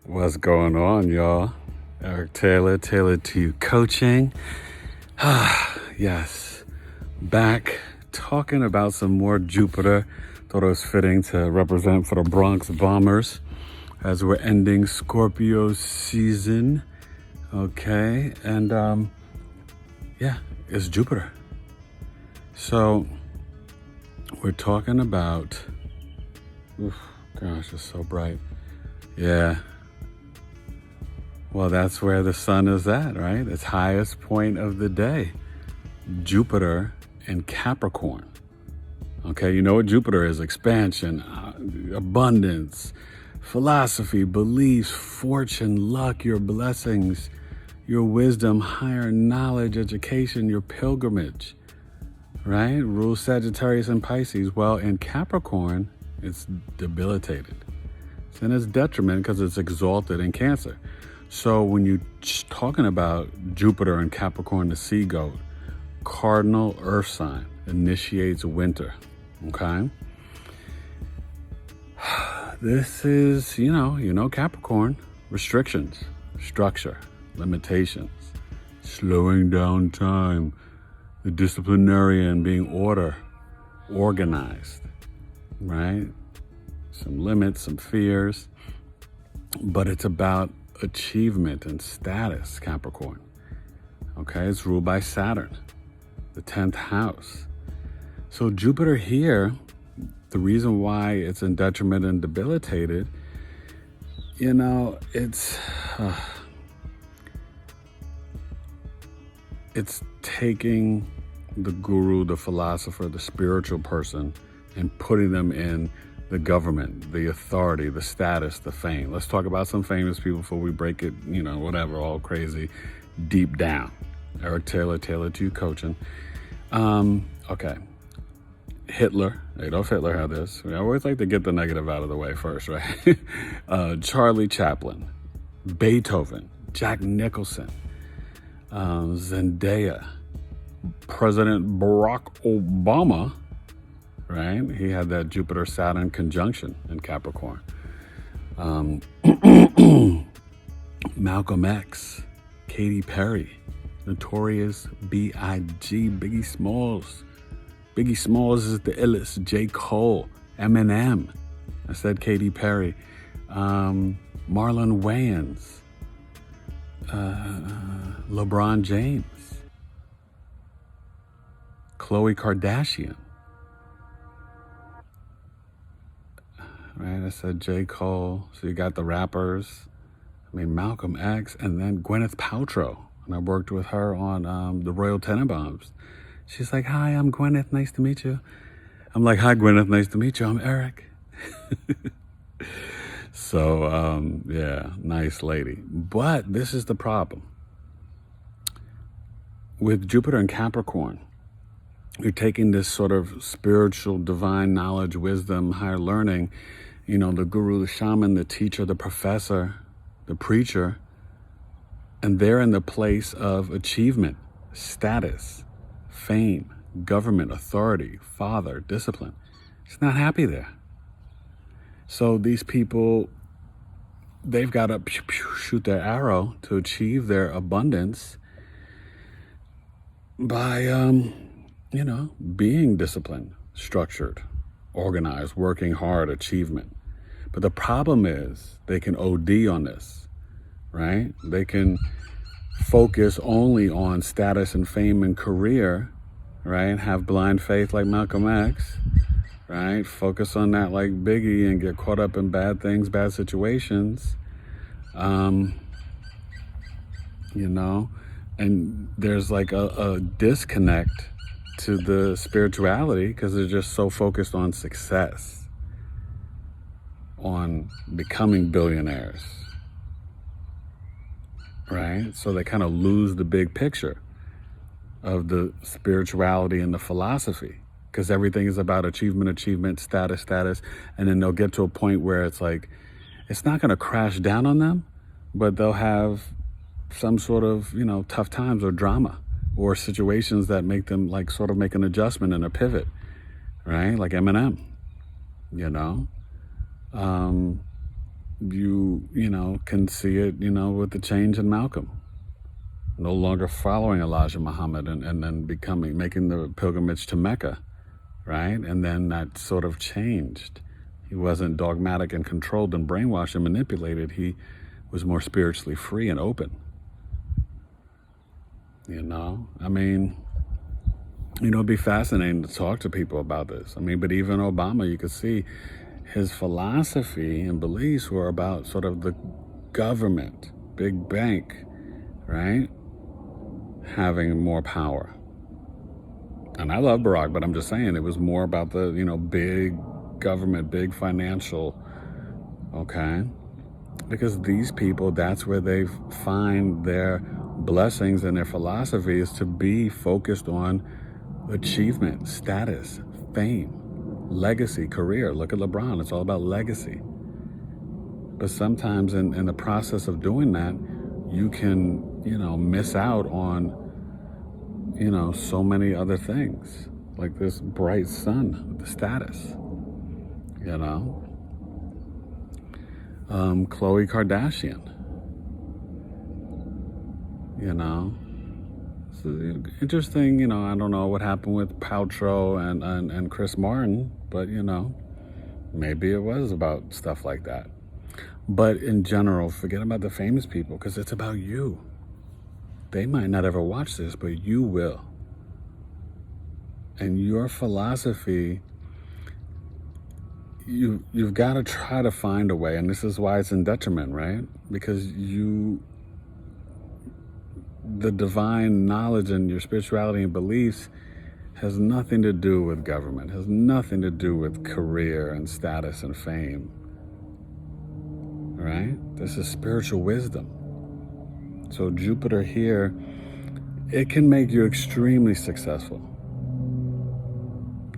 What's going on, y'all? Eric Taylor, Taylor to You Coaching. Yes, back talking about some more Jupiter. Thought it was fitting to represent for the Bronx Bombers as we're ending Scorpio season. Okay, and yeah, it's Jupiter. So we're talking about, gosh, it's so bright. Yeah. Well, that's where the sun is at, right? Its highest point of the day. Jupiter in Capricorn. Okay, you know what Jupiter is: expansion, abundance, philosophy, beliefs, fortune, luck, your blessings, your wisdom, higher knowledge, education, your pilgrimage, right? Rules Sagittarius and Pisces. Well, in Capricorn, it's debilitated. It's in its detriment because it's exalted in Cancer. So when you're talking about Jupiter and Capricorn, the sea goat, cardinal earth sign, initiates winter, okay? This is, you know Capricorn, restrictions, structure, limitations, slowing down time, the disciplinarian being organized, right? Some limits, some fears, but it's about achievement and status, Capricorn. Okay, it's ruled by Saturn, the 10th house. So Jupiter here, the reason why it's in detriment and debilitated, it's taking the guru, the philosopher, the spiritual person, and putting them in the government, the authority, the status, the fame. Let's talk about some famous people before we break it, whatever, all crazy, deep down. Eric Taylor, Taylor to You Coaching. Okay. Hitler, Adolf Hitler had this. We always like to get the negative out of the way first, right? Charlie Chaplin, Beethoven, Jack Nicholson, Zendaya, President Barack Obama, right? He had that Jupiter-Saturn conjunction in Capricorn. Malcolm X, Katy Perry, Notorious B.I.G., Biggie Smalls. Biggie Smalls is the illest. J. Cole, Eminem. I said Katy Perry. Marlon Wayans, LeBron James, Khloe Kardashian. Right, I said J. Cole. So you got the rappers. Malcolm X, and then Gwyneth Paltrow. And I worked with her on the Royal Tenenbaums. She's like, "Hi, I'm Gwyneth. Nice to meet you." I'm like, "Hi, Gwyneth. Nice to meet you. I'm Eric." So, yeah, nice lady. But this is the problem. With Jupiter and Capricorn, you're taking this sort of spiritual, divine knowledge, wisdom, higher learning, the guru, the shaman, the teacher, the professor, the preacher, and they're in the place of achievement, status, fame, government, authority, father, discipline. He's not happy there. So these people, they've got to shoot their arrow to achieve their abundance by, being disciplined, structured, organized, working hard, achievement. But the problem is they can OD on this, right? They can focus only on status and fame and career, right? Have blind faith like Malcolm X, right? Focus on that like Biggie and get caught up in bad things, bad situations, and there's like a disconnect to the spirituality because they're just so focused on success, on becoming billionaires, right? So they kind of lose the big picture of the spirituality and the philosophy because everything is about achievement, status, and then they'll get to a point where it's like, it's not going to crash down on them, but they'll have some sort of, tough times or drama or situations that make them like sort of make an adjustment and a pivot, right? Like Eminem, you can see it, with the change in Malcolm. No longer following Elijah Muhammad and then making the pilgrimage to Mecca, right? And then that sort of changed. He wasn't dogmatic and controlled and brainwashed and manipulated. He was more spiritually free and open. I mean, it'd be fascinating to talk to people about this. I mean, but even Obama, you could see his philosophy and beliefs were about sort of the government, big bank, right? Having more power. And I love Barack, but I'm just saying it was more about the, big government, big financial, okay? Because these people, that's where they find their blessings, and their philosophy is to be focused on achievement, status, fame, legacy, career. Look at LeBron, it's all about legacy. But sometimes in the process of doing that, you can, miss out on, so many other things, like this bright sun with the status, Khloe Kardashian, it's interesting, I don't know what happened with Paltrow and Chris Martin, but, maybe it was about stuff like that. But in general, forget about the famous people, because it's about you. They might not ever watch this, but you will. And your philosophy, you've got to try to find a way, and this is why it's in detriment, right? Because the divine knowledge and your spirituality and beliefs has nothing to do with government, has nothing to do with career and status and fame, right? This is spiritual wisdom. So Jupiter here, it can make you extremely successful.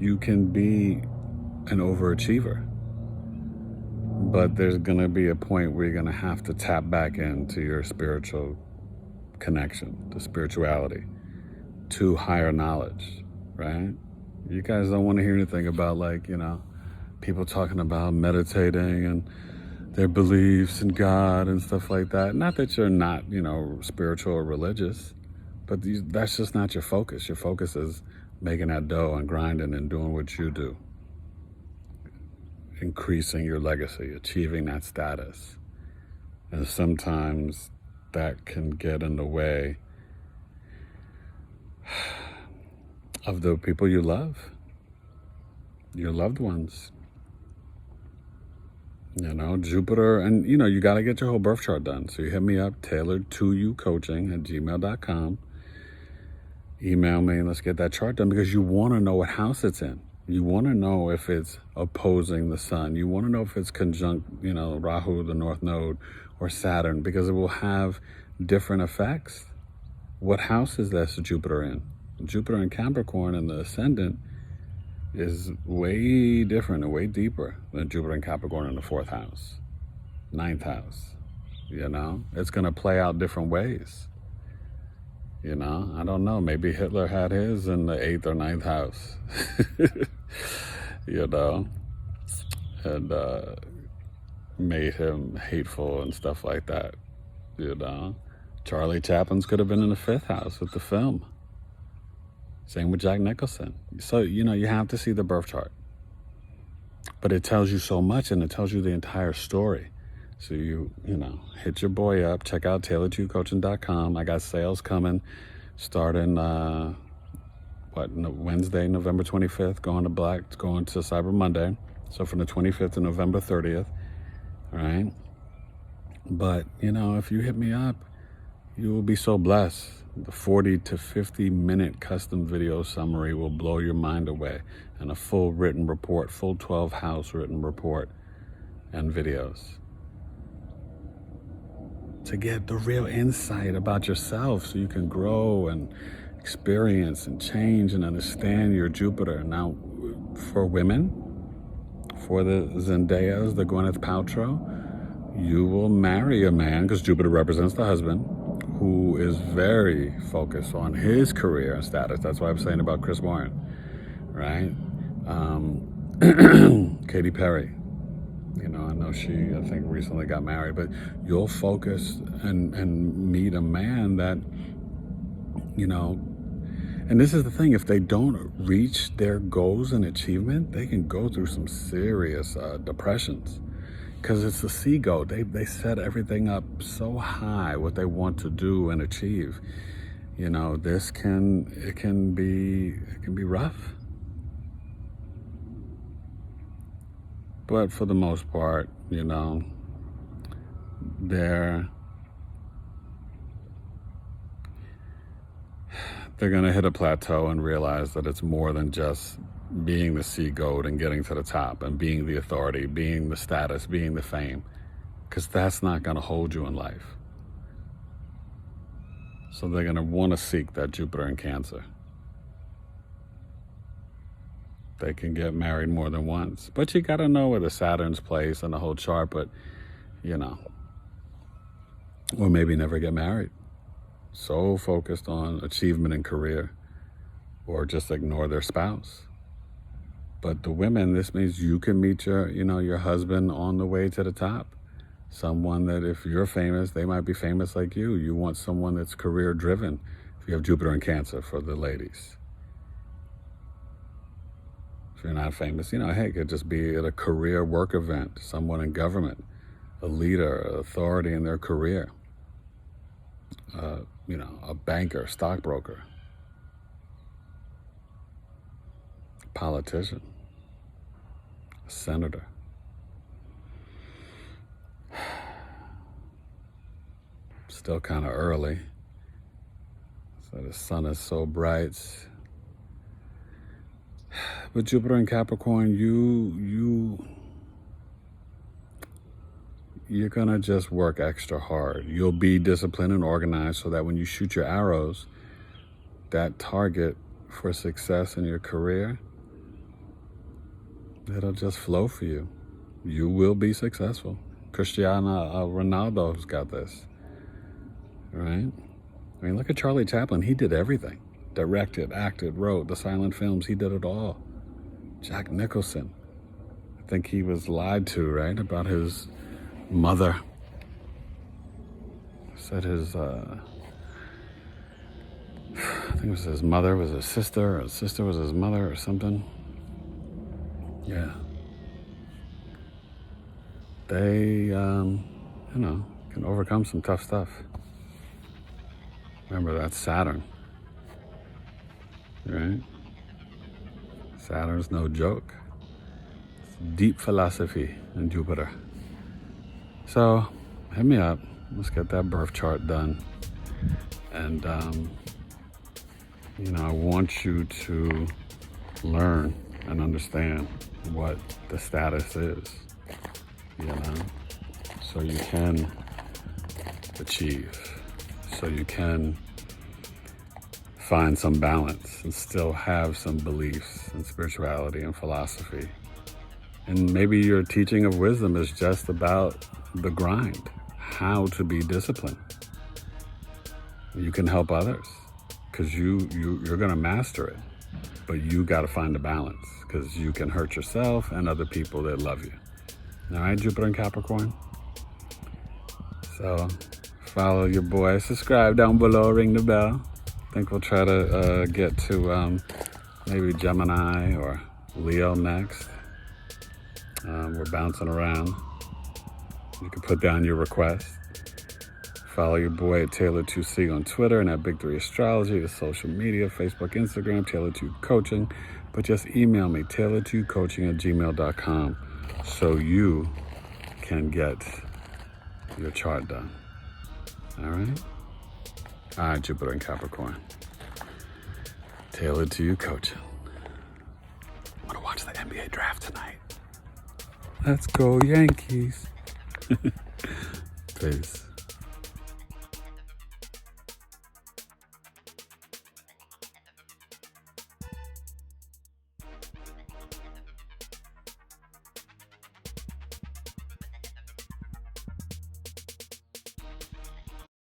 You can be an overachiever, but there's going to be a point where you're going to have to tap back into your spiritual connection, to spirituality, to higher knowledge, right? You guys don't want to hear anything about, like, people talking about meditating and their beliefs in God and stuff like that. Not that you're not, spiritual or religious, but that's just not your focus. Your focus is making that dough and grinding and doing what you do. Increasing your legacy, achieving that status. And sometimes that can get in the way of the people you love, your loved ones. Jupiter, and you got to get your whole birth chart done. So you hit me up, tailoredtoyoucoaching@gmail.com. Email me and let's get that chart done, because you want to know what house it's in. You want to know if it's opposing the sun. You want to know if it's conjunct, Rahu, the North Node, or Saturn, because it will have different effects. What house is this Jupiter in? Jupiter in Capricorn in the Ascendant is way different and way deeper than Jupiter and Capricorn in the 4th house, 9th house. It's going to play out different ways. I don't know. Maybe Hitler had his in the 8th or 9th house, and made him hateful and stuff like that. Charlie Chaplin's could have been in the 5th house with the film. Same with Jack Nicholson. So, you have to see the birth chart. But it tells you so much, and it tells you the entire story. So hit your boy up. Check out tailoredtoyoucoaching.com. I got sales coming starting, Wednesday, November 25th, going to Cyber Monday. So from the 25th to November 30th. All right. But, if you hit me up, you will be so blessed. The 40 to 50 minute custom video summary will blow your mind away, and a full written report, full 12 house written report and videos, to get the real insight about yourself so you can grow and experience and change and understand your Jupiter. Now, for women, for the Zendayas, the Gwyneth Paltrow, you will marry a man, because Jupiter represents the husband, who is very focused on his career and status. That's what I'm saying about Chris Martin, right? Katy Perry, I know she, I think, recently got married, but you'll focus and meet a man that, and this is the thing, if they don't reach their goals and achievement, they can go through some serious depressions. Because it's the sea goat. They set everything up so high, what they want to do and achieve. It can be rough. But for the most part, they're going to hit a plateau and realize that it's more than just being the sea goat and getting to the top and being the authority, being the status, being the fame, because that's not going to hold you in life. So they're going to want to seek that Jupiter in Cancer. They can get married more than once, but you got to know where the Saturn's place and the whole chart, but or maybe never get married. So focused on achievement and career, or just ignore their spouse. But the women, this means you can meet your husband on the way to the top. Someone that if you're famous, they might be famous like you. You want someone that's career driven. If you have Jupiter in Cancer for the ladies. If you're not famous, hey, it could just be at a career work event, someone in government, a leader, authority in their career, a banker, stockbroker, politician, a senator. Still kind of early. So the sun is so bright. But Jupiter in Capricorn, you're going to just work extra hard. You'll be disciplined and organized so that when you shoot your arrows, that target for success in your career, it'll just flow for you. You will be successful. Cristiano Ronaldo's got this, right? I mean, look at Charlie Chaplin. He did everything. Directed, acted, wrote the silent films. He did it all. Jack Nicholson. I think he was lied to, right, about his mother. Said his, I think it was his mother was his sister, or his sister was his mother, or something. Yeah. They, can overcome some tough stuff. Remember, that's Saturn. Right? Saturn's no joke. It's deep philosophy in Jupiter. So, hit me up. Let's get that birth chart done. And, I want you to learn and understand what the status is, so you can achieve, so you can find some balance and still have some beliefs and spirituality and philosophy. And maybe your teaching of wisdom is just about the grind, how to be disciplined. You can help others because you're going to master it, but you got to find a balance because you can hurt yourself and other people that love you. All right, Jupiter and Capricorn. So follow your boy, subscribe down below, ring the bell. I think we'll try to get to maybe Gemini or Leo next. We're bouncing around. You can put down your request. Follow your boy at Taylor2C on Twitter and at Big3 Astrology, the social media, Facebook, Instagram, Taylor2 Coaching. But just email me, taylor2coaching@gmail.com, so you can get your chart done. All right? All right, Jupiter and Capricorn. Taylor to you coaching. I'm going to watch the NBA draft tonight. Let's go Yankees. Peace.